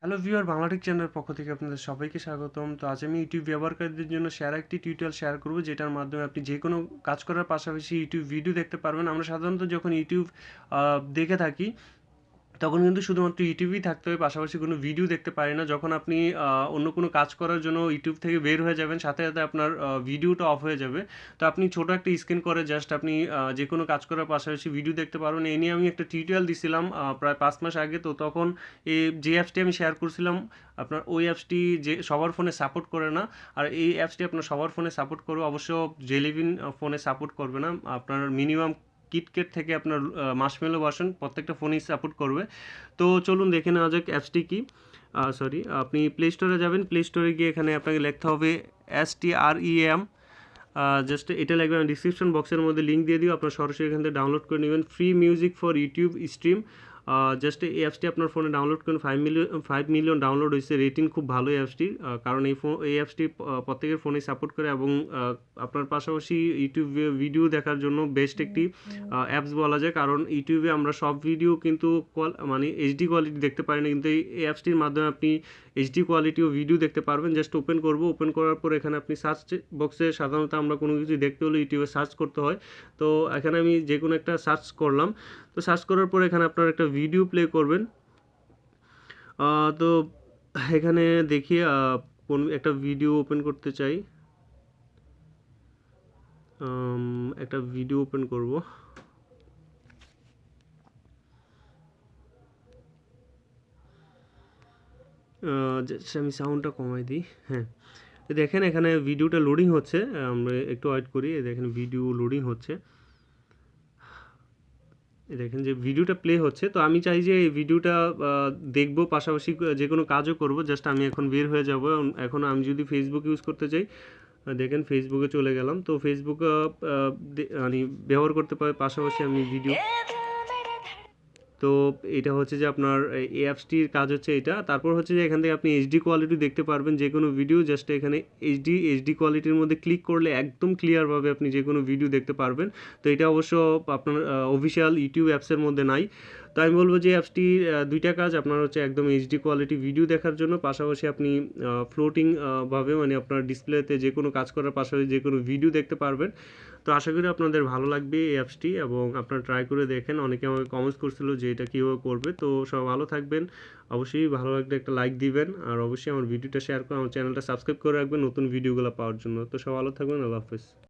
Hello viewer Bangla Tech চ্যানেলের পক্ষ থেকে আপনাদের সবাইকে স্বাগতম। তো আজ আমি ইউটিউব ব্যবহারকারীদের জন্য একটি টিউটোরিয়াল শেয়ার করব, যেটার মাধ্যমে আপনি যে কোনো কাজ করার পাশাপাশি ইউটিউব ভিডিও দেখতে পারবেন। আমরা সাধারণত যখন ইউটিউব দেখে থাকি তখন কিন্তু শুধুমাত্র ইউটিউবেই থাকতে হয়, পাশাপাশি কোনো ভিডিও দেখতে পারি না। যখন আপনি অন্য কোনো কাজ করার জন্য ইউটিউব থেকে বের হয়ে যাবেন, সাথে সাথে আপনার ভিডিওটা অফ হয়ে যাবে। তো আপনি ছোটো একটা স্ক্রিন করে জাস্ট আপনি যে কোনো কাজ করার পাশাপাশি ভিডিও দেখতে পারবেন। এই নিয়ে আমি একটা টিউটোরিয়াল দিছিলাম প্রায় ৫ মাস আগে। তো তখন যে অ্যাপসটি আমি শেয়ার করছিলাম, আপনার ওই অ্যাপসটি যে সবার ফোনে সাপোর্ট করে না। আর এই অ্যাপসটি আপনার সবার ফোনে সাপোর্ট করবে, অবশ্য জেলিবিন ফোনে সাপোর্ট করবে না। আপনার মিনিমাম কিটকেট থেকে আপনার মার্শমেলো ভার্সন প্রত্যেকটা ফোনেই সাপোর্ট করবে। তো চলুন দেখে নেওয়া যাক অ্যাপসটি কি। আপনি প্লে স্টোরে যাবেন। প্লে স্টোরে গিয়ে এখানে আপনাকে লিখতে হবে STREAM। জাস্ট এটা লাগবে, আমি ডিসক্রিপশন বক্সের মধ্যে লিঙ্ক দিয়ে দিও, আপনার সরাসরি এখান থেকে ডাউনলোড করে নেবেন। Free music for YouTube stream. Just এই অ্যাপসটি আপনার ফোনে ডাউনলোড করুন। 5 মিলিয়ন ডাউনলোড হয়েছে, রেটিং খুব ভালো এই অ্যাপসটির। কারণ এই অ্যাপসটি প্রত্যেকের ফোনে সাপোর্ট করে এবং আপনার পাশাপাশি ইউটিউব ভিডিও দেখার জন্য বেস্ট একটি অ্যাপস বলা যায়। কারণ ইউটিউবে আমরা সব ভিডিও কিন্তু মানে এইচডি কোয়ালিটি দেখতে পারি না, কিন্তু এই অ্যাপসটির মাধ্যমে আপনি এইচডি কোয়ালিটিও ভিডিও দেখতে পারবেন। জাস্ট ওপেন করব। ওপেন করার পর এখানে আপনি সার্চ বক্সে সাধারণত আমরা কোনো কিছু দেখতে হলে ইউটিউবে সার্চ করতে হয়। তো এখানে আমি যে কোনো একটা সার্চ করলাম। তো সার্চ করার পর এখানে আপনার একটা ভিডিও প্লে করবেন। তো এখানে দেখি কোন একটা ভিডিও ওপেন করতে চাই। একটা ভিডিও ওপেন করব। জাস্ট আমি সাউন্ডটা কমাই দিই। হ্যাঁ, দেখেন এখানে ভিডিওটা লোডিং হচ্ছে। আমরা একটু ওয়েট করি। দেখেন ভিডিও লোডিং হচ্ছে। দেখেন যে ভিডিওটা প্লে হচ্ছে। তো আমি চাই যে এই ভিডিওটা দেখবো, পাশাপাশি যে কোনো কাজও করব। জাস্ট আমি এখন বের হয়ে যাব। এখন আমি যদি ফেসবুক ইউজ করতে চাই, দেখেন ফেসবুকে চলে গেলাম। তো ফেসবুক মানে ব্যবহার করতে পারে, পাশাপাশি আমি ভিডিও। তো এটা হচ্ছে যে আপনার এই অ্যাপসটির কাজ হচ্ছে এটা। তারপর হচ্ছে যে এখান থেকে আপনি এইচডি কোয়ালিটি দেখতে পারবেন যে কোনো ভিডিও। জাস্ট এখানে এইচডি কোয়ালিটির মধ্যে ক্লিক করলে একদম ক্লিয়ারভাবে আপনি যে কোনো ভিডিও দেখতে পারবেন। তো এটা অবশ্য আপনার অফিসিয়াল ইউটিউব অ্যাপসের মধ্যে নাই। তো আমি বলবো যে অ্যাপসটি দুইটা কাজ আপনার হচ্ছে, একদম এইচডি কোয়ালিটি ভিডিও দেখার জন্য, পাশাপাশি আপনি ফ্লোটিং ভাবে মানে আপনার ডিসপ্লেতে যে কোনো কাজ করার পাশাপাশি যে কোনো ভিডিও দেখতে পারবেন। তো আশা করি আপনাদের ভালো লাগবে এই অ্যাপসটি এবং আপনারা ট্রাই করে দেখেন। অনেকে আমাকে কমেন্টস করছিল যে এটা কীভাবে করবে। তো সবাই ভালো থাকবেন। অবশ্যই ভালো লাগলে একটা লাইক দিবেন, আর অবশ্যই আমার ভিডিওটা শেয়ার করে আমার চ্যানেলটা সাবস্ক্রাইব করে রাখবেন নতুন ভিডিওগুলো পাওয়ার জন্য। তো সবাই ভালো থাকবেন। আল্লাহ হাফেজ।